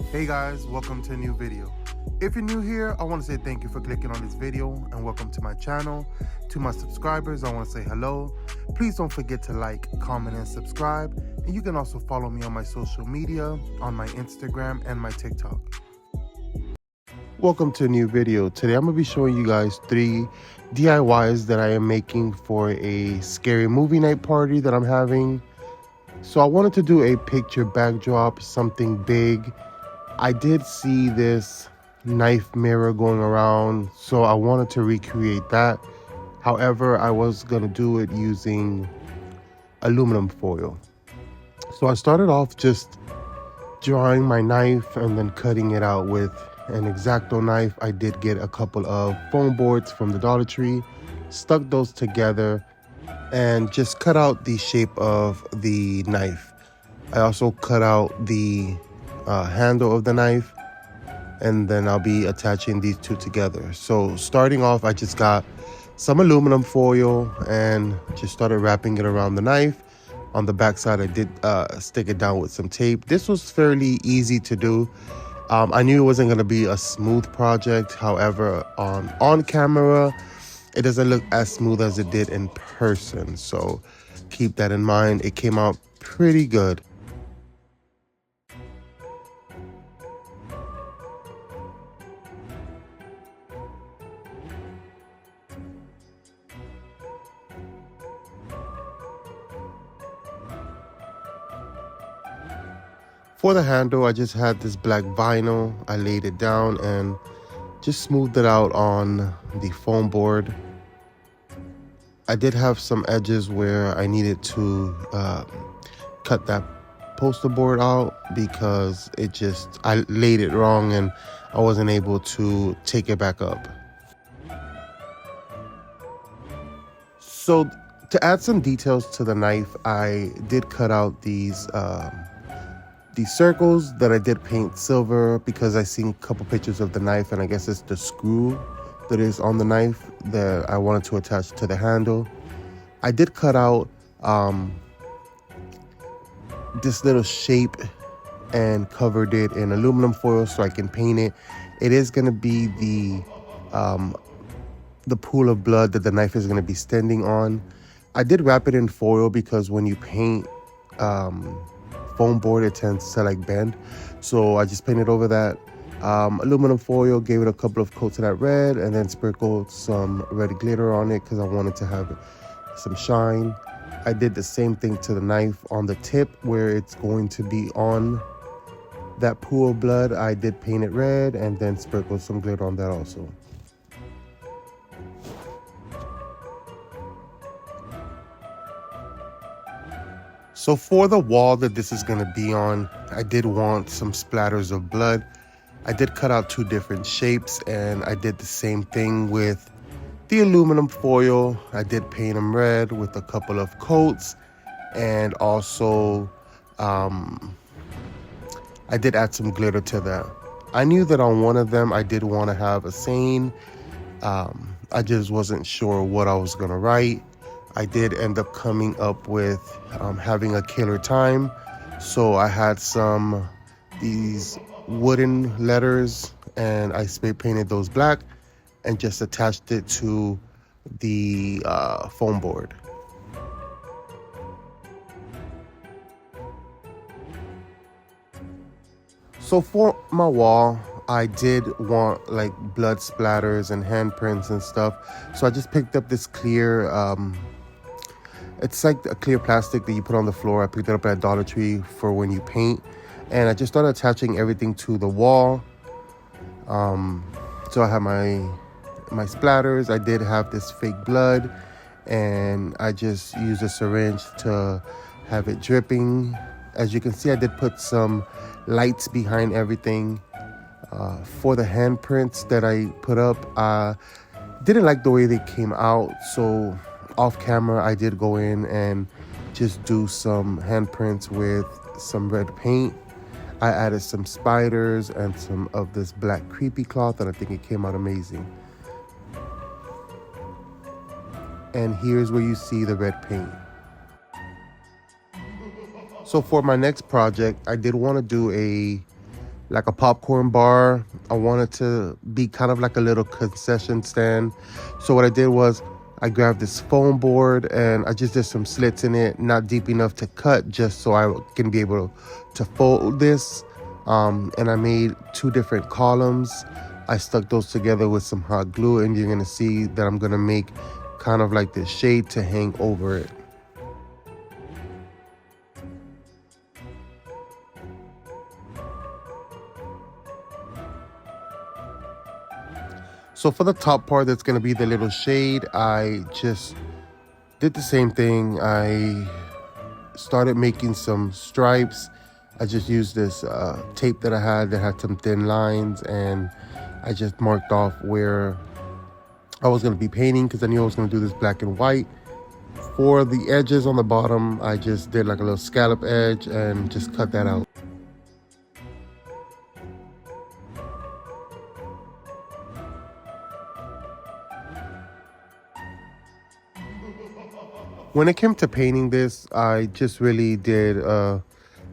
Hey guys, welcome to a new video. If you're new here, I want to say thank you for clicking on this video and welcome to my channel. To my subscribers, I want to say hello. Please don't forget to like, comment, and subscribe. And you can also follow me on my social media, on my Instagram and my TikTok. Welcome to a new video. Today I'm going to be showing you guys 3 DIYs that I am making for a scary movie night party that I'm having. So I wanted to do a picture backdrop, something big. I did see this knife mirror going around, so I wanted to recreate that. However, I was going to do it using aluminum foil. So I started off just drawing my knife and then cutting it out with an X-Acto knife. I did get a couple of foam boards from the Dollar Tree, stuck those together, and just cut out the shape of the knife. I also cut out the handle of the knife, and then I'll be attaching these two together. So starting off, I just got some aluminum foil and just started wrapping it around the knife. On the back side, I did stick it down with some tape. This was fairly easy to do. I knew it wasn't going to be a smooth project. However, on camera, it doesn't look as smooth as it did in person. So keep that in mind. It came out pretty good. For the handle, I just had this black vinyl. I laid it down and just smoothed it out on the foam board. I did have some edges where I needed to cut that poster board out because I laid it wrong and I wasn't able to take it back up. So to add some details to the knife, I did cut out these circles that I did paint silver because I seen a couple pictures of the knife, and I guess it's the screw that is on the knife that I wanted to attach to the handle. I did cut out this little shape and covered it in aluminum foil so I can paint it. It is going to be the pool of blood that the knife is going to be standing on. I did wrap it in foil because when you paint foam board, it tends to like bend, so I just painted over that aluminum foil, gave it a couple of coats of that red, and then sprinkled some red glitter on it because I wanted to have some shine. I did the same thing to the knife on the tip where it's going to be on that pool of blood. I did paint it red and then sprinkled some glitter on that also. So for the wall that this is going to be on, I did want some splatters of blood. I did cut out 2 different shapes, and I did the same thing with the aluminum foil. I did paint them red with a couple of coats, and also I did add some glitter to that. I knew that on one of them I did want to have a saying. I just wasn't sure what I was going to write. I did end up coming up with having a killer time. So I had these wooden letters and I spray painted those black and just attached it to the foam board. So for my wall, I did want like blood splatters and handprints and stuff. So I just picked up this clear it's like a clear plastic that you put on the floor. I picked it up at Dollar Tree for when you paint. And I just started attaching everything to the wall. So I have my splatters. I did have this fake blood. And I just used a syringe to have it dripping. As you can see, I did put some lights behind everything. For the handprints that I put up, I didn't like the way they came out. So off camera, I did go in and just do some handprints with some red paint. I added some spiders and some of this black creepy cloth, and I think it came out amazing. And here's where you see the red paint. So for my next project, I did want to do like a popcorn bar. I wanted to be kind of like a little concession stand. So what I did was I grabbed this foam board and I just did some slits in it, not deep enough to cut, just so I can be able to fold this. And I made two different columns. I stuck those together with some hot glue, and you're gonna see that I'm gonna make kind of like this shade to hang over it. So for the top part, that's gonna be the little shade, I just did the same thing. I started making some stripes. I just used this tape that I had that had some thin lines, and I just marked off where I was going to be painting because I knew I was going to do this black and white. For the edges on the bottom, I just did like a little scallop edge and just cut that out. When it came to painting this, I just really did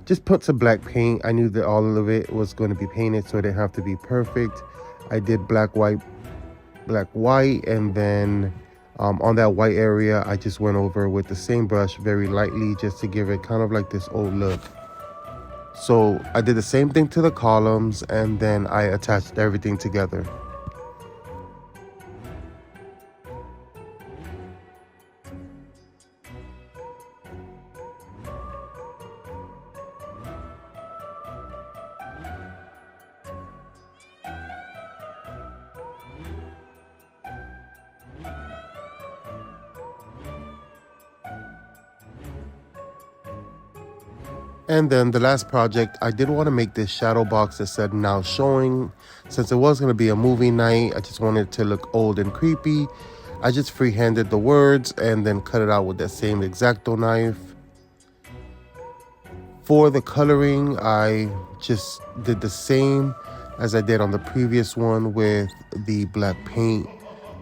just put some black paint. I knew that all of it was going to be painted, so it didn't have to be perfect. I did black, white, and then on that white area, I just went over with the same brush very lightly just to give it kind of like this old look. So I did the same thing to the columns, and then I attached everything together. And then the last project, I did want to make this shadow box that said now showing. Since it was going to be a movie night, I just wanted it to look old and creepy. I just freehanded the words and then cut it out with that same X-Acto knife. For the coloring, I just did the same as I did on the previous one with the black paint,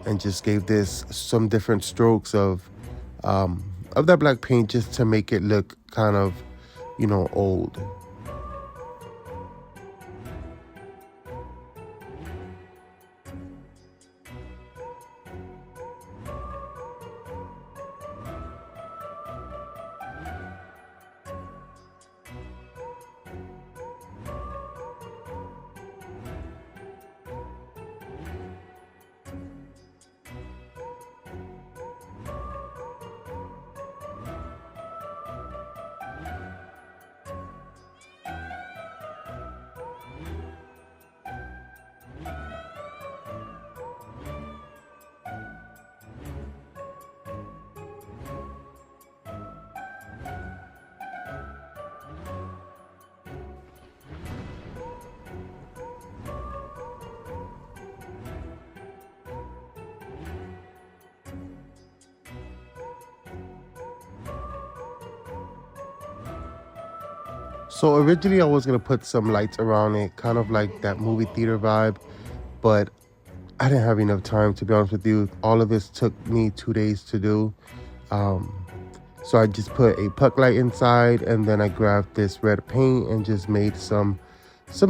and just gave this some different strokes of that black paint just to make it look kind of, you know, old. So originally I was gonna put some lights around it, kind of like that movie theater vibe, but I didn't have enough time, to be honest with you. All of this took me 2 days to do. So I just put a puck light inside, and then I grabbed this red paint and just made some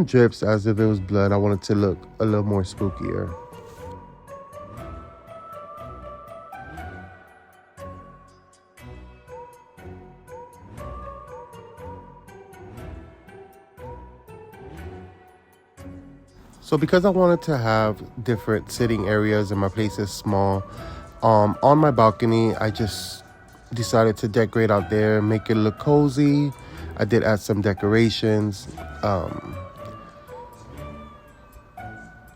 drips as if it was blood. I wanted to look a little more spookier. So because I wanted to have different sitting areas and my place is small, on my balcony, I just decided to decorate out there, make it look cozy. I did add some decorations.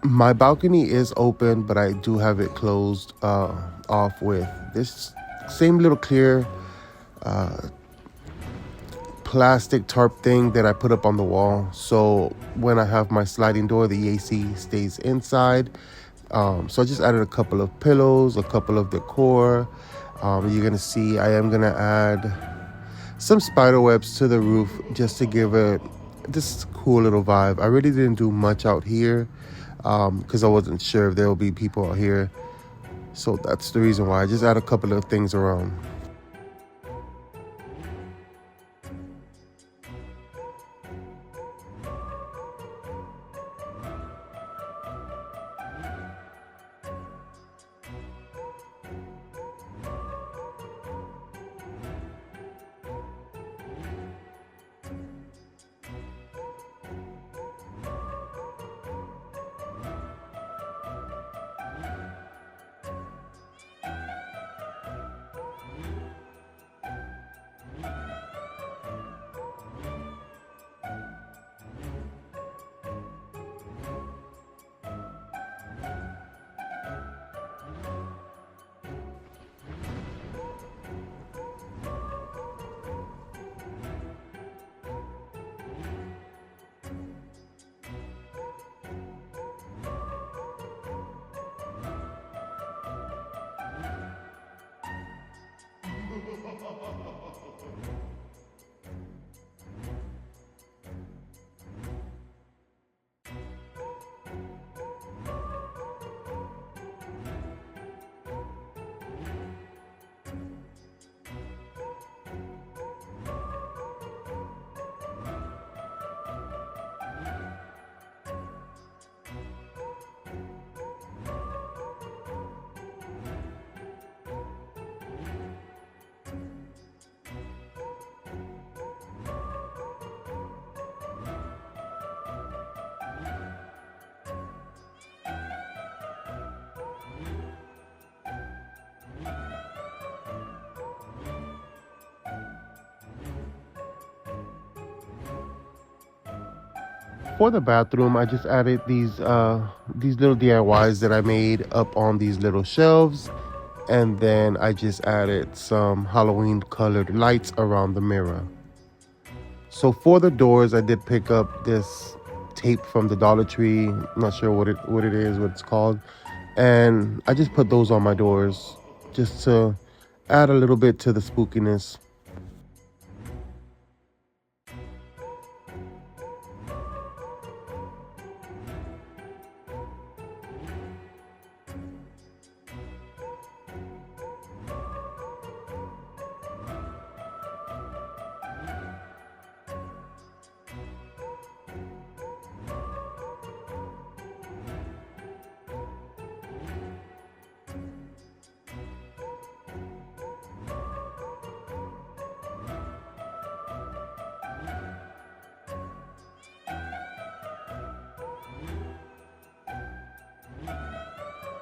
My balcony is open, but I do have it closed off with this same little clear plastic tarp thing that I put up on the wall. So when I have my sliding door, the AC stays inside. So I just added a couple of pillows, a couple of decor. You're gonna see I am gonna add some spider webs to the roof just to give it this cool little vibe. I really didn't do much out here because I wasn't sure if there will be people out here. So that's the reason why I just add a couple of things around. for the bathroom, I just added these little DIYs that I made up on these little shelves, and then I just added some Halloween colored lights around the mirror. So for the doors, I did pick up this tape from the Dollar Tree. I'm not sure what it is, what it's called, and I just put those on my doors just to add a little bit to the spookiness.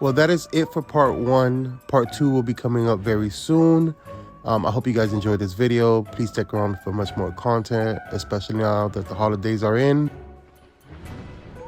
Well, that is it for part one. Part two will be coming up very soon. I hope you guys enjoyed this video. Please stick around for much more content, especially now that the holidays are in.